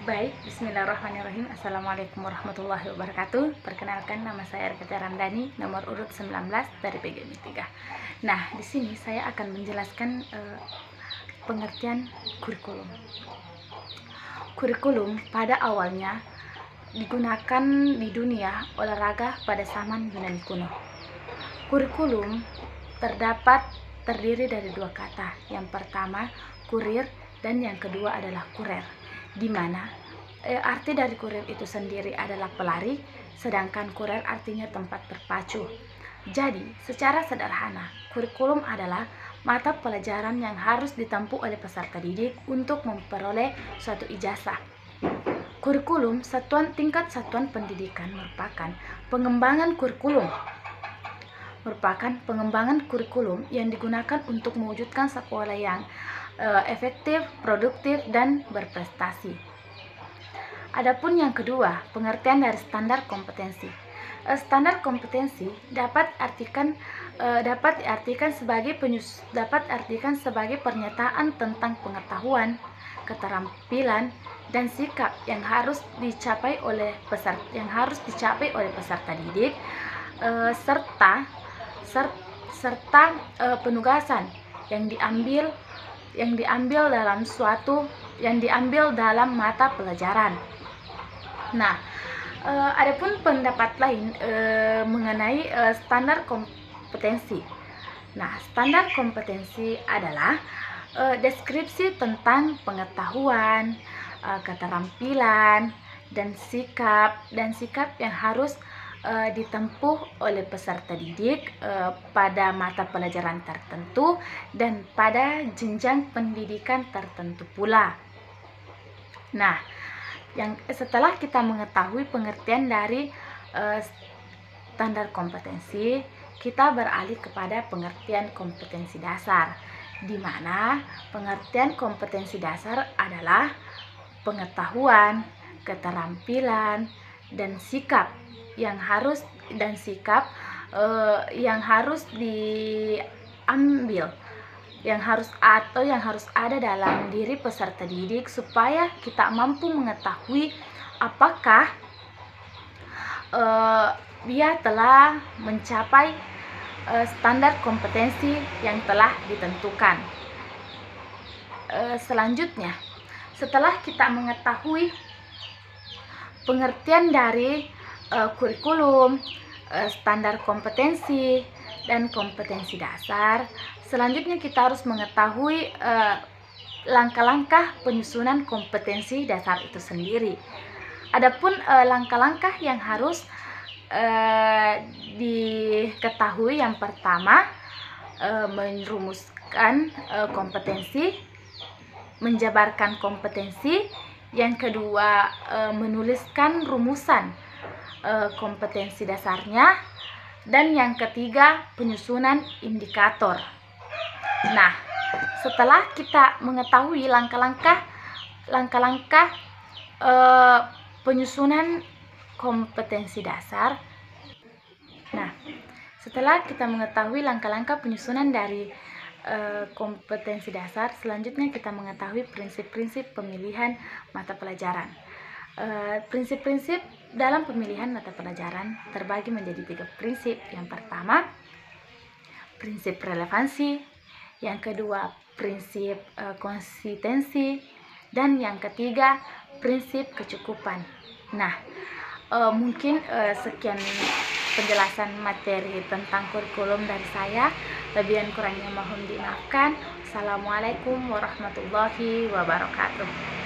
Baik, bismillahirrahmanirrahim. Assalamualaikum warahmatullahi wabarakatuh. Perkenalkan, nama saya Erkata Ramdhani, nomor urut 19 dari PGMI 3. Nah, di sini saya akan menjelaskan pengertian kurikulum. Kurikulum pada awalnya digunakan di dunia olahraga pada zaman Yunani kuno. Kurikulum terdiri dari dua kata. Yang pertama, kurir, dan yang kedua adalah kurer, di mana arti dari kurir itu sendiri adalah pelari, sedangkan kurer artinya tempat berpacu. Jadi, secara sederhana, kurikulum adalah mata pelajaran yang harus ditempuh oleh peserta didik untuk memperoleh suatu ijazah. Kurikulum tingkat satuan pendidikan merupakan pengembangan kurikulum yang digunakan untuk mewujudkan sekolah yang efektif, produktif, dan berprestasi. Adapun yang kedua, pengertian dari standar kompetensi. Standar kompetensi dapat diartikan sebagai pernyataan tentang pengetahuan, keterampilan, dan sikap yang harus dicapai oleh peserta didik, serta penugasan yang diambil dalam mata pelajaran. Nah, adapun pendapat lain mengenai standar kompetensi. Nah, standar kompetensi adalah deskripsi tentang pengetahuan, keterampilan, dan sikap yang harus ditempuh oleh peserta didik pada mata pelajaran tertentu dan pada jenjang pendidikan tertentu pula. Nah, setelah kita mengetahui pengertian dari standar kompetensi, kita beralih kepada pengertian kompetensi dasar, di mana pengertian kompetensi dasar adalah pengetahuan, keterampilan, dan sikap yang harus diambil, yang harus ada dalam diri peserta didik supaya kita mampu mengetahui apakah dia telah mencapai standar kompetensi yang telah ditentukan. Selanjutnya, setelah kita mengetahui pengertian dari kurikulum, standar kompetensi, dan kompetensi dasar, selanjutnya kita harus mengetahui langkah-langkah penyusunan kompetensi dasar itu sendiri. Adapun langkah-langkah yang harus diketahui, yang pertama, merumuskan kompetensi, menjabarkan kompetensi, yang kedua, menuliskan rumusan kompetensi dasarnya, dan yang ketiga, penyusunan indikator. Nah, setelah kita mengetahui langkah-langkah penyusunan kompetensi dasar, setelah kita mengetahui langkah-langkah penyusunan dari kompetensi dasar, selanjutnya kita mengetahui prinsip-prinsip pemilihan mata pelajaran. Prinsip-prinsip dalam pemilihan mata pelajaran terbagi menjadi 3 prinsip. Yang pertama, prinsip relevansi, yang kedua, prinsip konsistensi, dan yang ketiga, prinsip kecukupan. Nah, mungkin sekian penjelasan materi tentang kurikulum dari saya. Lebih dan kurangnya mohon dimaafkan. Assalamualaikum warahmatullahi wabarakatuh.